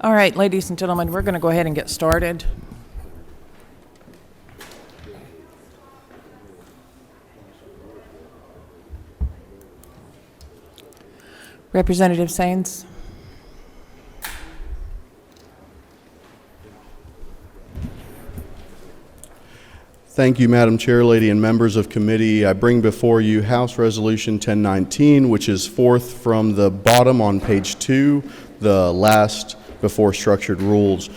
All right, ladies and gentlemen, we're going to go ahead and get started. Representative Sains. Thank you, Madam Chair, Lady, and members of committee. I bring before you House Resolution 1019, which is fourth from the bottom on page 2, the last before structured rules.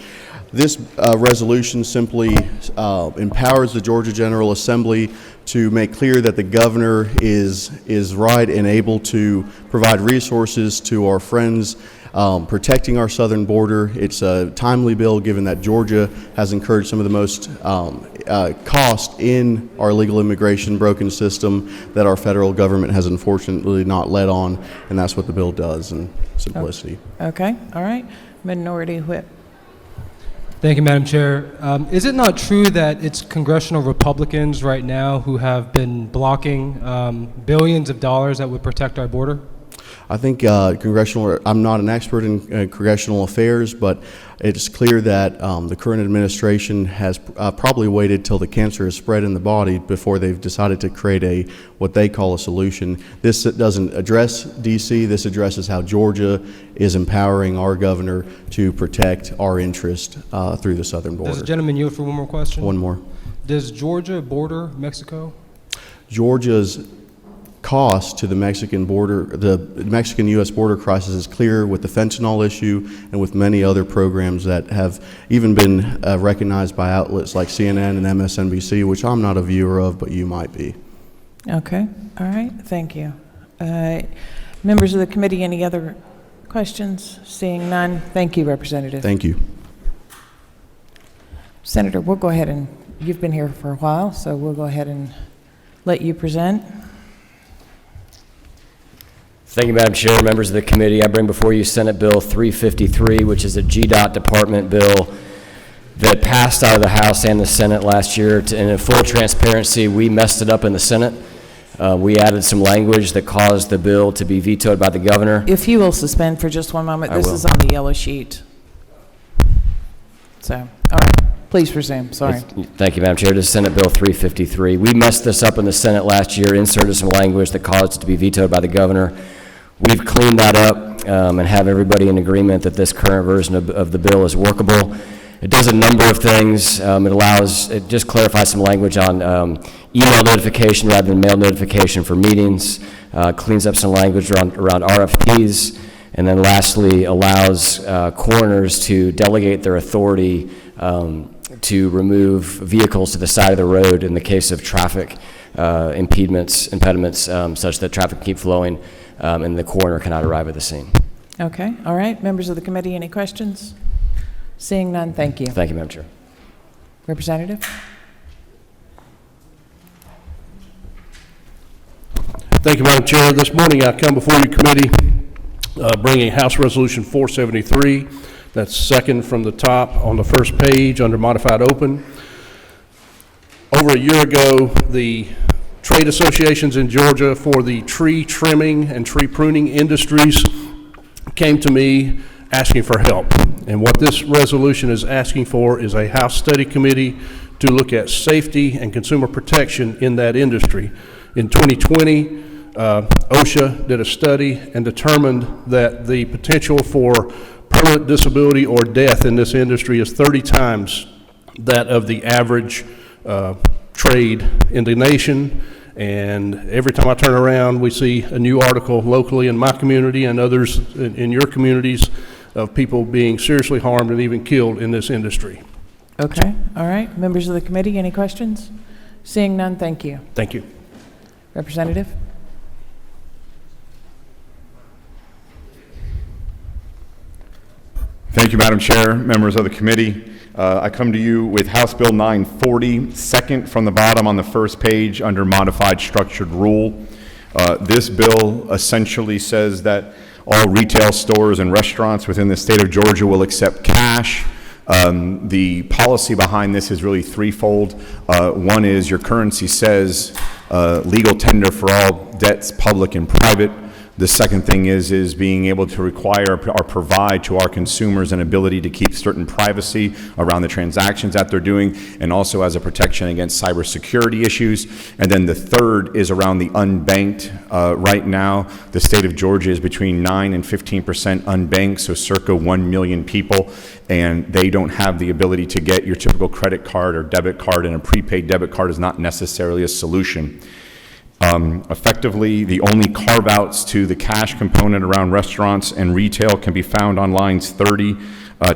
This resolution simply empowers the Georgia General Assembly to make clear that the governor is right and able to provide resources to our friends protecting our southern border. It's a timely bill given that Georgia has incurred some of the most cost in our illegal immigration broken system that our federal government has unfortunately not led on, and that's what the bill does in simplicity. Okay, all right. Minority Whip. Thank you, Madam Chair. Is it not true that it's congressional Republicans right now who have been blocking billions of dollars that would protect our border? I think I'm not an expert in congressional affairs, but it's clear that the current administration has probably waited till the cancer is spread in the body before they've decided to create what they call a solution. This doesn't address D.C., this addresses how Georgia is empowering our governor to protect our interest through the southern border. Does the gentleman yield for one more question? One more. Does Georgia border Mexico? Georgia's cost to the Mexican border, the Mexican-U.S. border crisis is clear with the fentanyl issue and with many other programs that have even been recognized by outlets like CNN and MSNBC, which I'm not a viewer of, but you might be. Okay, all right, thank you. Members of the committee, any other questions? Seeing none, thank you, Representative. Thank you. Senator, we'll go ahead and, you've been here for a while, so we'll go ahead and let you present. Thank you, Madam Chair, members of the committee. I bring before you Senate Bill 353, which is a GDOT department bill that passed out of the House and the Senate last year. And in full transparency, we messed it up in the Senate. We added some language that caused the bill to be vetoed by the governor. If you will suspend for just one moment, this is on the yellow sheet. So, all right, please resume, sorry. Thank you, Madam Chair. This is Senate Bill 353. We messed this up in the Senate last year, inserted some language that caused it to be vetoed by the governor. We've cleaned that up and have everybody in agreement that this current version of the bill is workable. It does a number of things. It just clarifies some language on email notification rather than mail notification for meetings, cleans up some language around RFPs, and then lastly allows coroners to delegate their authority to remove vehicles to the side of the road in the case of traffic impediments, such that traffic can keep flowing and the coroner cannot arrive at the scene. Okay, all right. Members of the committee, any questions? Seeing none, thank you. Thank you, Madam Chair. Representative? Thank you, Madam Chair. This morning I come before your committee bringing House Resolution 473. That's second from the top on the first page under modified open. Over a year ago, the trade associations in Georgia for the tree trimming and tree pruning industries came to me asking for help. And what this resolution is asking for is a House study committee to look at safety and consumer protection in that industry. In 2020, OSHA did a study and determined that the potential for permanent disability or death in this industry is 30 times that of the average trade in the nation. And every time I turn around, we see a new article locally in my community and others in your communities of people being seriously harmed and even killed in this industry. Okay, all right. Members of the committee, any questions? Seeing none, thank you. Thank you. Representative? Thank you, Madam Chair, members of the committee. I come to you with House Bill 940, second from the bottom on the first page under modified structured rule. This bill essentially says that all retail stores and restaurants within the state of Georgia will accept cash. The policy behind this is really threefold. One is your currency says legal tender for all debts, public and private. The second thing is being able to require or provide to our consumers an ability to keep certain privacy around the transactions that they're doing, and also as a protection against cybersecurity issues. And then the third is around the unbanked. Right now, the state of Georgia is between 9 and 15% unbanked, so circa 1 million people, and they don't have the ability to get your typical credit card or debit card, and a prepaid debit card is not necessarily a solution. Effectively, the only carve-outs to the cash component around restaurants and retail can be found on lines 30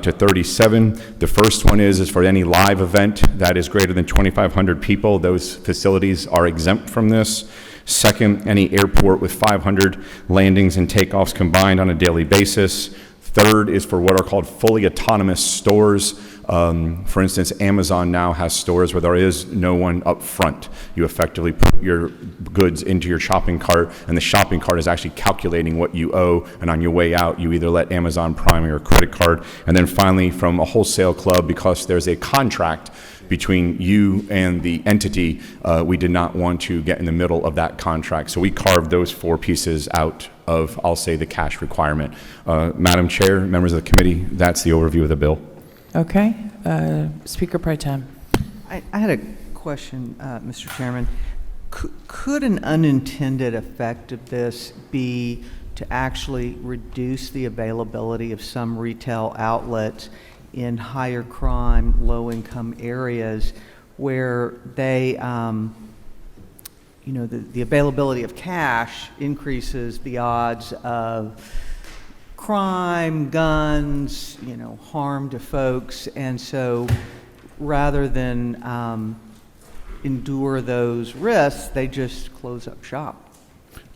to 37. The first one is for any live event that is greater than 2,500 people, those facilities are exempt from this. Second, any airport with 500 landings and takeoffs combined on a daily basis. Third is for what are called fully autonomous stores. For instance, Amazon now has stores where there is no one up front. You effectively put your goods into your shopping cart, and the shopping cart is actually calculating what you owe, and on your way out, you either let Amazon Prime or your credit card. And then finally, from a wholesale club, because there's a contract between you and the entity, we did not want to get in the middle of that contract. So we carved those 4 pieces out of, I'll say, the cash requirement. Madam Chair, members of the committee, that's the overview of the bill. Okay. Speaker Pro Tem. I had a question, Mr. Chairman. Could an unintended effect of this be to actually reduce the availability of some retail outlets in higher crime, low-income areas where they, the availability of cash increases the odds of crime, guns, harm to folks, and so rather than endure those risks, they just close up shop?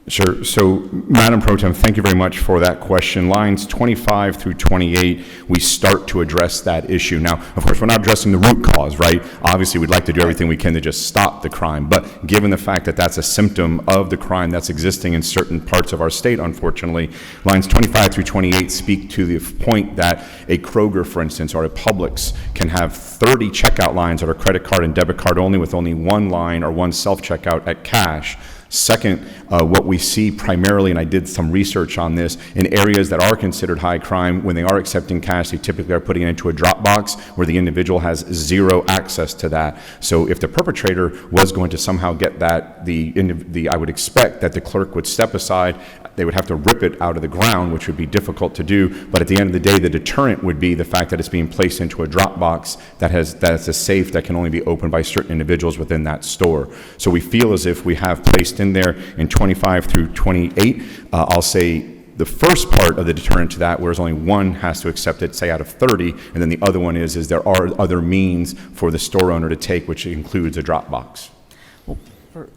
Sure. So, Madam Pro Tem, thank you very much for that question. Lines 25 through 28, we start to address that issue. Now, of course, we're not addressing the root cause, right? Obviously, we'd like to do everything we can to just stop the crime. But given the fact that that's a symptom of the crime that's existing in certain parts of our state, unfortunately, lines 25 through 28 speak to the point that a Kroger, for instance, or a Publix can have 30 checkout lines that are credit card and debit card only, with only one line or one self-checkout at cash. Second, what we see primarily, and I did some research on this, in areas that are considered high crime, when they are accepting cash, they typically are putting it into a drop box where the individual has zero access to that. So if the perpetrator was going to somehow get that, I would expect that the clerk would step aside. They would have to rip it out of the ground, which would be difficult to do. But at the end of the day, the deterrent would be the fact that it's being placed into a drop box that's a safe that can only be opened by certain individuals within that store. So we feel as if we have placed in there in 25 through 28, I'll say the first part of the deterrent to that, whereas only one has to accept it, say out of 30, and then the other one is there are other means for the store owner to take, which includes a drop box.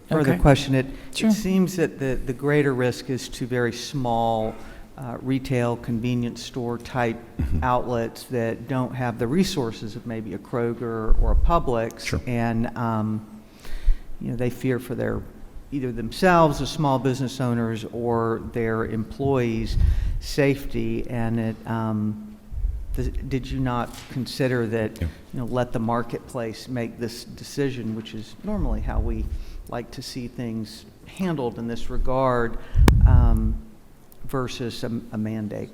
Further question, it Sure. seems that the greater risk is to very small retail convenience store type outlets that don't have the resources of maybe a Kroger or a Publix. Sure. And they fear for their either themselves as small business owners or their employees' safety. And did you not consider that, let the marketplace make this decision, which is normally how we like to see things handled in this regard, versus a mandate?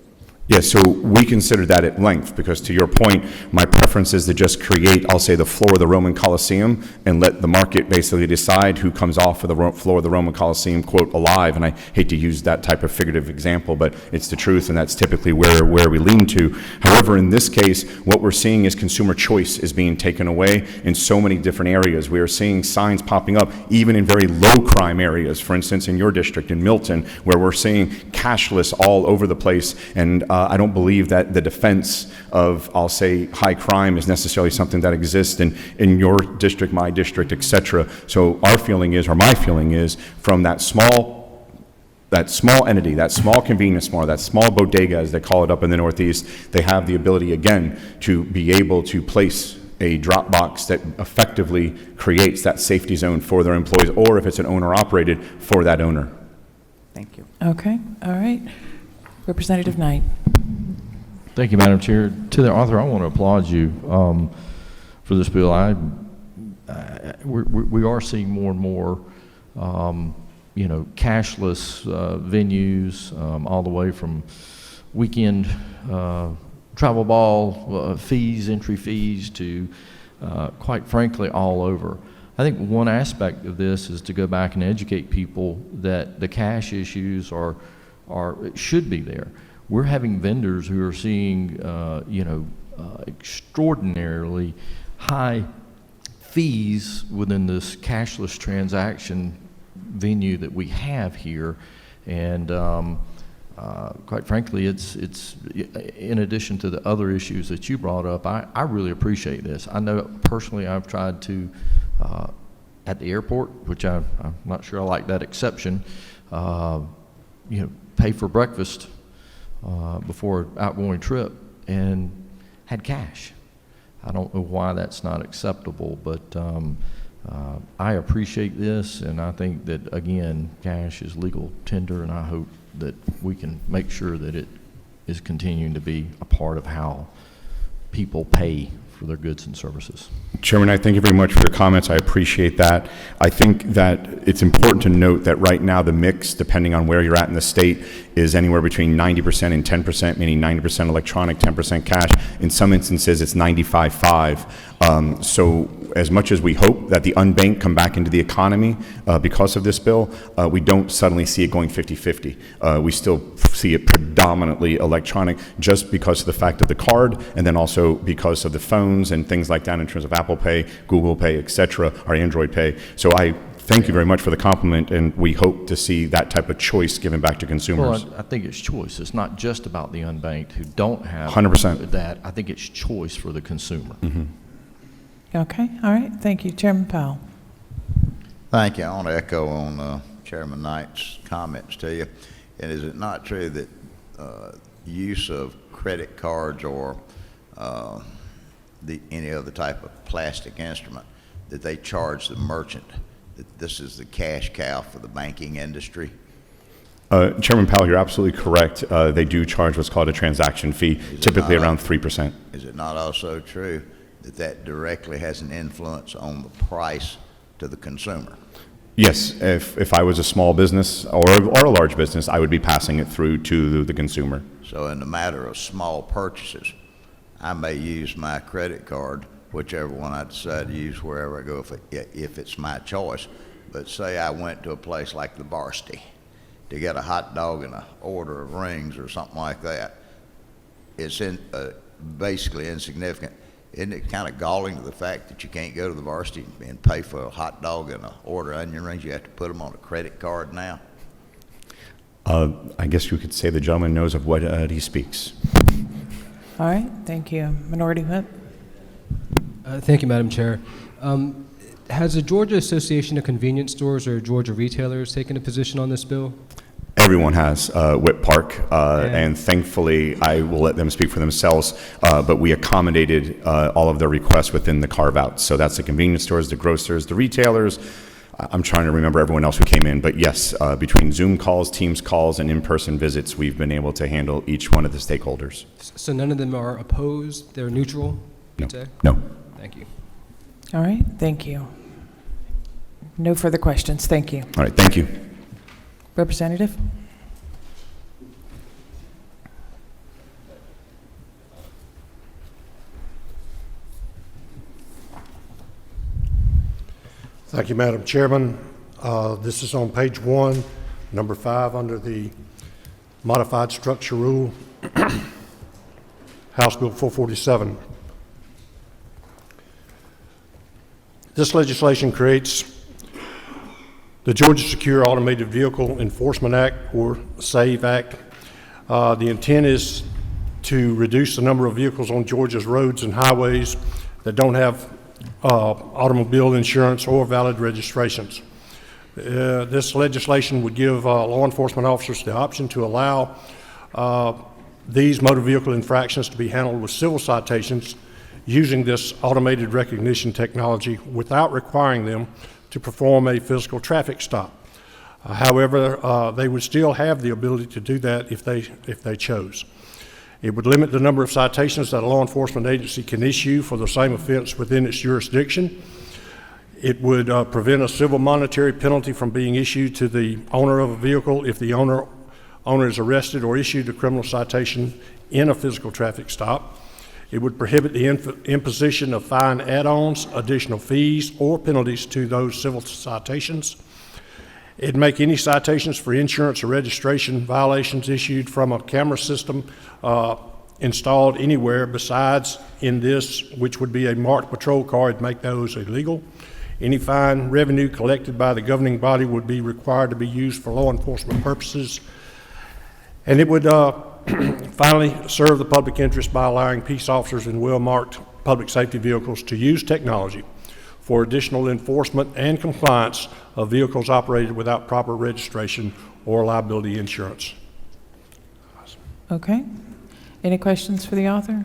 Yes, so we considered that at length, because to your point, my preference is to just create, I'll say, the floor of the Roman Colosseum and let the market basically decide who comes off of the floor of the Roman Colosseum, quote, alive. And I hate to use that type of figurative example, but it's the truth, and that's typically where we lean to. However, in this case, what we're seeing is consumer choice is being taken away in so many different areas. We are seeing signs popping up, even in very low crime areas. For instance, in your district, in Milton, where we're seeing cashless all over the place, and I don't believe that the defense of, I'll say, high crime is necessarily something that exists in your district, my district, et cetera. So our feeling is, or my feeling is, from that small entity, that small convenience store, that small bodega, as they call it up in the Northeast, they have the ability, again, to be able to place a drop box that effectively creates that safety zone for their employees, or if it's an owner-operated, for that owner. Thank you. Okay. All right. Representative Knight. Thank you, Madam Chair. To the author, I want to applaud you for this bill. We are seeing more and more, cashless venues, all the way from weekend travel ball fees, entry fees, to quite frankly all over. I think one aspect of this is to go back and educate people that the cash issues should be there. We're having vendors who are seeing extraordinarily high fees within this cashless transaction venue that we have here, and quite frankly, it's in addition to the other issues that you brought up. I really appreciate this. I know personally I've tried to at the airport, which I'm not sure I like that exception. Pay for breakfast before an outgoing trip and had cash. I don't know why that's not acceptable, but I appreciate this, and I think that, again, cash is legal tender, and I hope that we can make sure that it is continuing to be a part of how people pay for their goods and services. Chairman, I thank you very much for your comments. I appreciate that. I think that it's important to note that right now the mix, depending on where you're at in the state, is anywhere between 90% and 10%, meaning 90% electronic, 10% cash. In some instances, it's 95-5. So as much as we hope that the unbanked come back into the economy because of this bill, we don't suddenly see it going 50-50. We still see it predominantly electronic, just because of the fact of the card, and then also because of the phones and things like that in terms of Apple Pay, Google Pay, etc., or Android Pay. So I thank you very much for the compliment, and we hope to see that type of choice given back to consumers. Well, I think it's choice. It's not just about the unbanked who don't have 100%. that. I think it's choice for the consumer. Mm-hmm. Okay, all right, thank you. Chairman Powell. Thank you. I want to echo on Chairman Knight's comments to you. And is it not true that use of credit cards or any other type of plastic instrument, that they charge the merchant, that this is the cash cow for the banking industry? Chairman Powell, you're absolutely correct. They do charge what's called a transaction fee, typically around 3%. Is it not also true that that directly has an influence on the price to the consumer? Yes, if I was a small business or a large business, I would be passing it through to the consumer. So in the matter of small purchases, I may use my credit card, whichever one I decide to use wherever I go, if it's my choice. But say I went to a place like the Varsity to get a hot dog and an order of rings or something like that. It's basically insignificant. Isn't it kind of galling to the fact that you can't go to the Varsity and pay for a hot dog and an order of onion rings? You have to put them on a credit card now? I guess you could say the gentleman knows of what he speaks. All right, thank you. Minority Whip. Thank you, Madam Chair. Has the Georgia Association of Convenience Stores or Georgia Retailers taken a position on this bill? Everyone has Whip Park, and thankfully I will let them speak for themselves, but we accommodated all of their requests within the carve-out. So that's the convenience stores, the grocers, the retailers. I'm trying to remember everyone else who came in, but yes, between Zoom calls, Teams calls, and in-person visits, we've been able to handle each one of the stakeholders. So none of them are opposed? They're neutral? No. Say? No. Thank you. All right, thank you. No further questions, thank you. All right, thank you. Representative? Thank you, Madam Chairman. This is on page 1, number 5, under the modified structure rule, House Bill 447. This legislation creates the Georgia Secure Automated Vehicle Enforcement Act, or SAVE Act. The intent is to reduce the number of vehicles on Georgia's roads and highways that don't have automobile insurance or valid registrations. This legislation would give law enforcement officers the option to allow these motor vehicle infractions to be handled with civil citations using this automated recognition technology without requiring them to perform a physical traffic stop. However, they would still have the ability to do that if they chose. It would limit the number of citations that a law enforcement agency can issue for the same offense within its jurisdiction. It would prevent a civil monetary penalty from being issued to the owner of a vehicle if the owner is arrested or issued a criminal citation in a physical traffic stop. It would prohibit the imposition of fine add-ons, additional fees, or penalties to those civil citations. It'd make any citations for insurance or registration violations issued from a camera system installed anywhere besides in this, which would be a marked patrol car, it'd make those illegal. Any fine revenue collected by the governing body would be required to be used for law enforcement purposes. And it would finally serve the public interest by allowing peace officers in well-marked public safety vehicles to use technology for additional enforcement and compliance of vehicles operated without proper registration or liability insurance. Okay. Any questions for the author?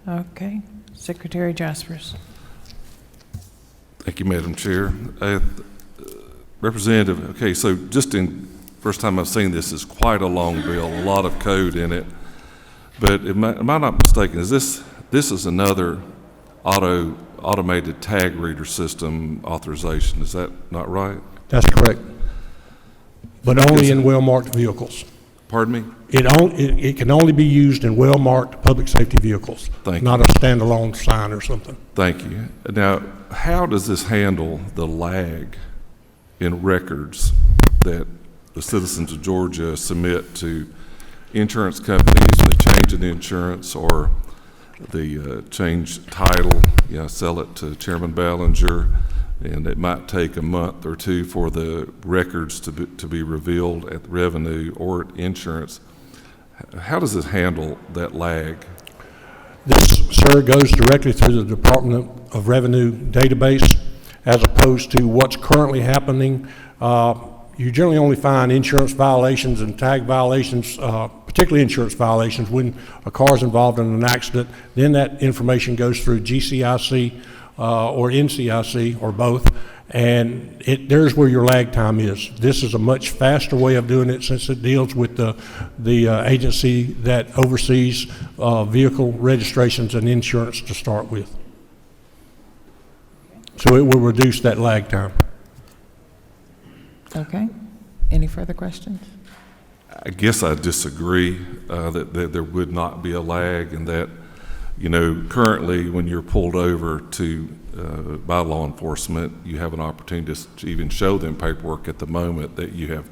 Okay. Secretary Jaspers. Thank you, Madam Chair. Representative, okay, so just first time I've seen this, is quite a long bill, a lot of code in it. But am I not mistaken, this is another automated tag reader system authorization, is that not right? That's correct. But only in well-marked vehicles. Pardon me? It can only be used in well-marked public safety vehicles. Thank not you. a standalone sign or something. Thank you. Now, how does this handle the lag in records that the citizens of Georgia submit to insurance companies and the change in insurance or the change title, sell it to Chairman Ballinger, and it might take a month or two for the records to be revealed at revenue or at insurance. How does this handle that lag? This, sir, goes directly through the Department of Revenue database as opposed to what's currently happening. You generally only find insurance violations and tag violations, particularly insurance violations, when a car is involved in an accident. Then that information goes through GCIC or NCIC or both, and there's where your lag time is. This is a much faster way of doing it since it deals with the agency that oversees vehicle registrations and insurance to start with. So it will reduce that lag time. Okay. Any further questions? I guess I disagree that there would not be a lag, and that, currently when you're pulled over by law enforcement, you have an opportunity to even show them paperwork at the moment that you have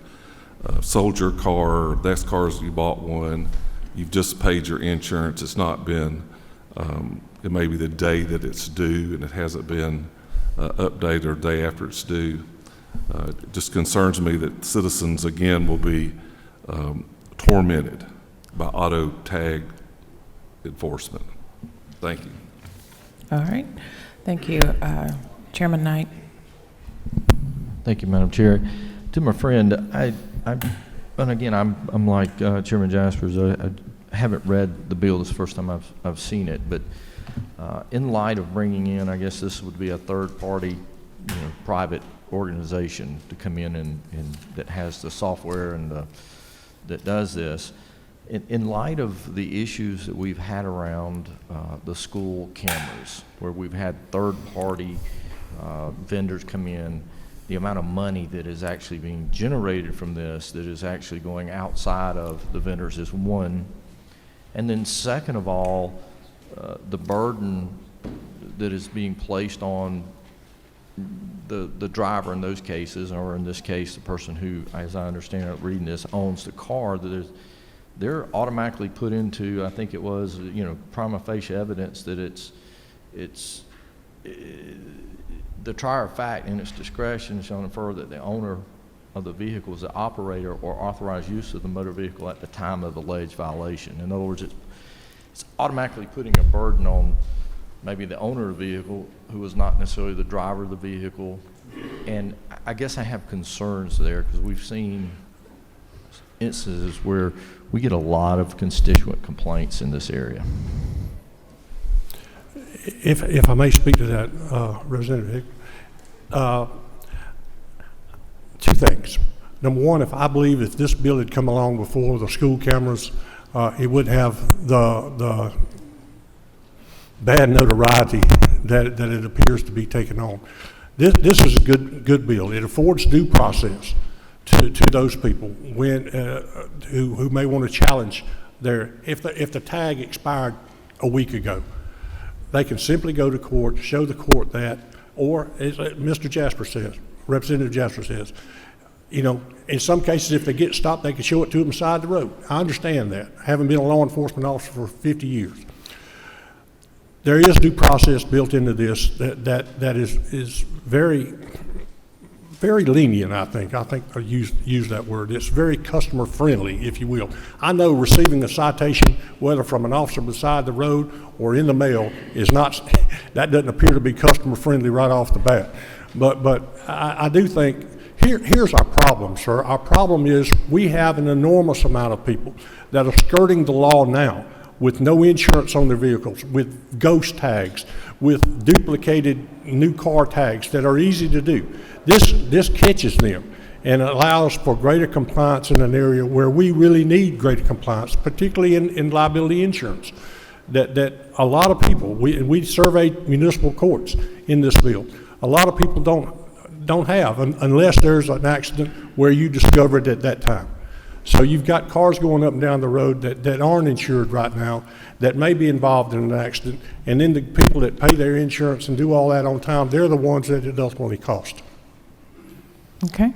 sold your car, or that's cars you bought one, you've just paid your insurance, it's not been, it may be the day that it's due and it hasn't been updated or the day after it's due. It just concerns me that citizens, again, will be tormented by auto tag enforcement. Thank you. All right. Thank you. Chairman Knight. Thank you, Madam Chair. To my friend, and again, I'm like Chairman Jaspers. I haven't read the bill. This is the first time I've seen it. But in light of bringing in, I guess this would be a third-party, private organization to come in and that has the software and that does this. In light of the issues that we've had around the school cameras, where we've had third-party vendors come in, the amount of money that is actually being generated from this that is actually going outside of the vendors is one. And then second of all, the burden that is being placed on the driver in those cases, or in this case, the person who, as I understand it, reading this, owns the car, they're automatically put into, I think it was, prima facie evidence that it's the trier of fact in its discretion shall infer that the owner of the vehicle is the operator or authorized use of the motor vehicle at the time of the alleged violation. In other words, it's automatically putting a burden on maybe the owner of the vehicle, who is not necessarily the driver of the vehicle. And I guess I have concerns there, because we've seen instances where we get a lot of constituent complaints in this area. If I may speak to that, Representative Hick, two things. Number one, I believe if this bill had come along before the school cameras, it would have the bad notoriety that it appears to be taking on. This is a good bill. It affords due process to those people who may want to challenge if the tag expired a week ago. They can simply go to court, show the court that, or as Mr. Jasper says, Representative Jasper says, in some cases, if they get stopped, they can show it to them beside the road. I understand that. I haven't been a law enforcement officer for 50 years. There is due process built into this that is very, very lenient, I think. I use that word. It's very customer friendly, if you will. I know receiving a citation, whether from an officer beside the road or in the mail, that doesn't appear to be customer friendly right off the bat. But I do think, here's our problem, sir. Our problem is we have an enormous amount of people that are skirting the law now with no insurance on their vehicles, with ghost tags, with duplicated new car tags that are easy to do. This catches them and allows for greater compliance in an area where we really need greater compliance, particularly in liability insurance. That a lot of people, we surveyed municipal courts in this bill, a lot of people don't have unless there's an accident where you discover it at that time. So you've got cars going up and down the road that aren't insured right now, that may be involved in an accident, and then the people that pay their insurance and do all that on time, they're the ones that it ultimately costs. Okay.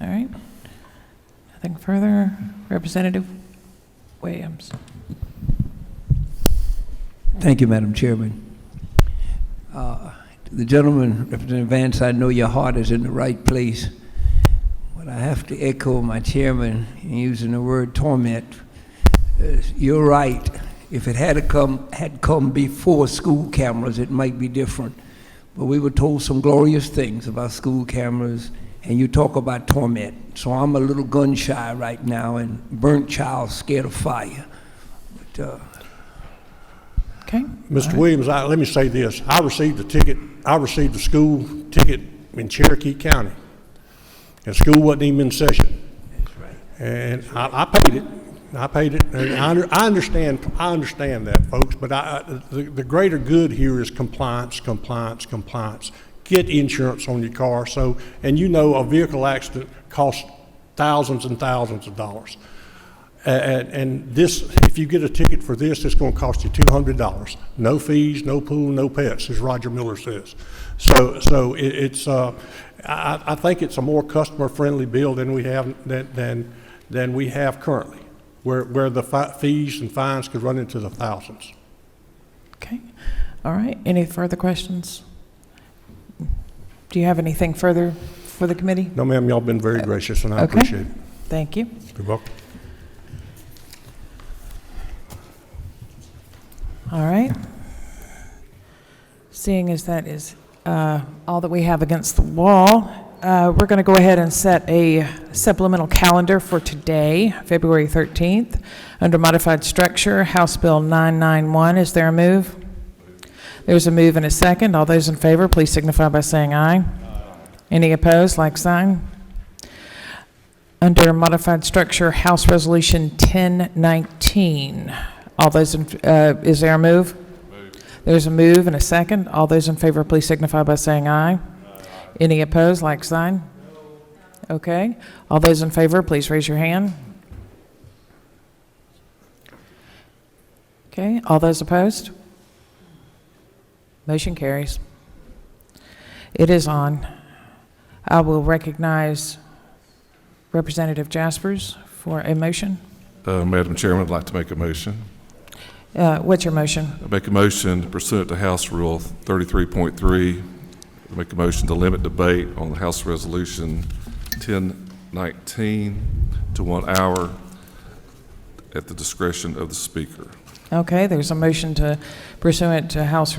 All right. Nothing further. Representative Williams. Thank you, Madam Chairman. The gentleman, Representative Vance, I know your heart is in the right place, but I have to echo my chairman in using the word torment. You're right. If it had come before school cameras, it might be different. But we were told some glorious things about school cameras, and you talk about torment. So I'm a little gun shy right now, and burnt child scared of fire. But, okay. Mr. Williams, let me say this. I received a school ticket in Cherokee County, and school wasn't even in session. That's right. And I paid it. And I understand that, folks, but the greater good here is compliance. Get insurance on your car. And a vehicle accident costs thousands and thousands of dollars. And this, if you get a ticket for this, it's going to cost you $200. No fees, no pool, no pets, as Roger Miller says. So I think it's a more customer-friendly bill than we have currently, where the fees and fines could run into the thousands. Okay. All right. Any further questions? Do you have anything further for the committee? No, ma'am. Y'all been very gracious, and I Okay. appreciate it. Thank you. You're welcome. All right. Seeing as that is all that we have against the wall, we're going to go ahead and set a supplemental calendar for today, February 13th. Under modified structure, House Bill 991. Is there a move? There's a move and a second. All those in favor, please signify by saying aye. Any opposed, like sign. Under modified structure, House Resolution 1019. All those is there a move? There's a move and a second. All those in favor, please signify by saying aye. Any opposed, like sign? Okay. All those in favor, please raise your hand. Okay. All those opposed? Motion carries. It is on. I will recognize Representative Jaspers for a motion. Madam Chairman, I'd like to make a motion. What's your motion? I make a motion pursuant to House Rule 33.3. I make a motion to limit debate on the House Resolution 1019 to 1 hour at the discretion of the Speaker. Okay, there's a motion to pursuant to House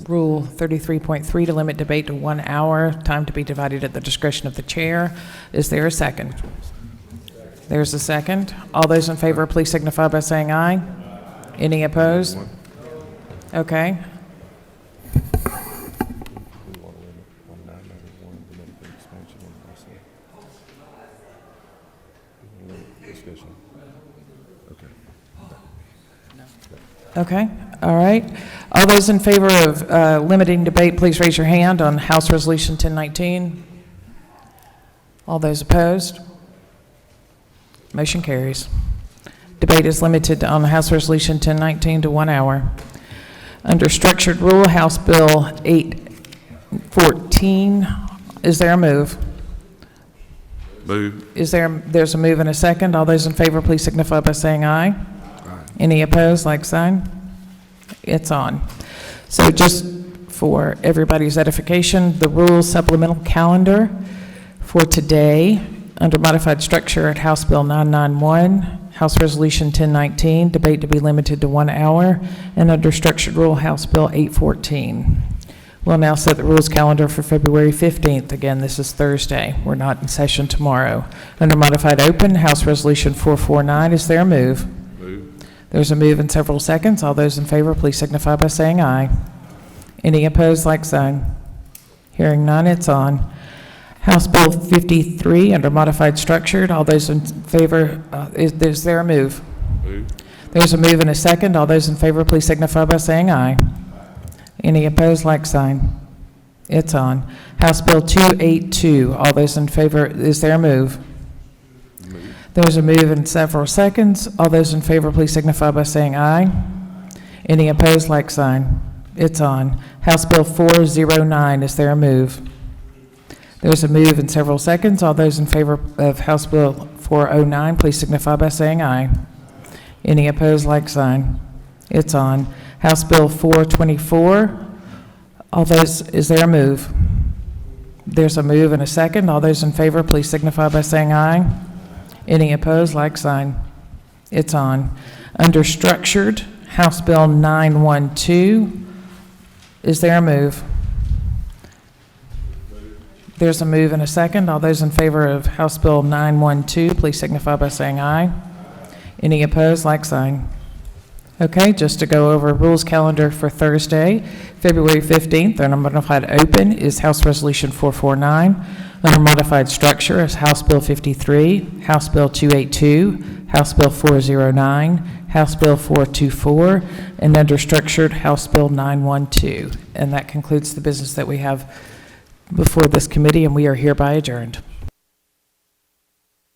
Rule 33.3 to limit debate to 1 hour, time to be divided at the discretion of the chair. Is there a second? There's a second. All those in favor, please signify by saying aye. Any opposed? Okay. Okay. All right. All those in favor of limiting debate, please raise your hand on House Resolution 1019. All those opposed? Motion carries. Debate is limited on House Resolution 1019 to 1 hour. Under structured rule, House Bill 814, is there a move? Move. There's a move and a second. All those in favor, please signify by saying aye. Any opposed, like sign? It's on. So just for everybody's edification, the rules supplemental calendar for today, under modified structure at House Bill 991, House Resolution 1019, debate to be limited to 1 hour, and under structured rule, House Bill 814. We'll now set the rules calendar for February 15th. Again, this is Thursday. We're not in session tomorrow. Under modified open, House Resolution 449, is there a move? Move. There's a move in several seconds. All those in favor, please signify by saying aye. Any opposed, like sign. Hearing none, it's on. House Bill 53, under modified structured, all those in favor, is there a move? Move. There's a move and a second. All those in favor, please signify by saying aye. Any opposed, like sign. It's on. House Bill 282, all those in favor, is there a move? Move. There's a move in several seconds. All those in favor, please signify by saying aye. Any opposed, like sign. It's on. House Bill 409, is there a move? There's a move in several seconds. All those in favor of House Bill 409, please signify by saying aye. Any opposed, like sign. It's on. House Bill 424, all those, is there a move? There's a move and a second. All those in favor, please signify by saying aye. Any opposed, like sign. It's on. Under structured, House Bill 912, is there a move? There's a move and a second. All those in favor of House Bill 912, please signify by saying aye. Any opposed, like sign. Okay, just to go over rules calendar for Thursday, February 15th, under modified open is House Resolution 449. Under modified structure is House Bill 53, House Bill 282, House Bill 409, House Bill 424, and under structured, House Bill 912. And that concludes the business that we have before this committee, and we are hereby adjourned.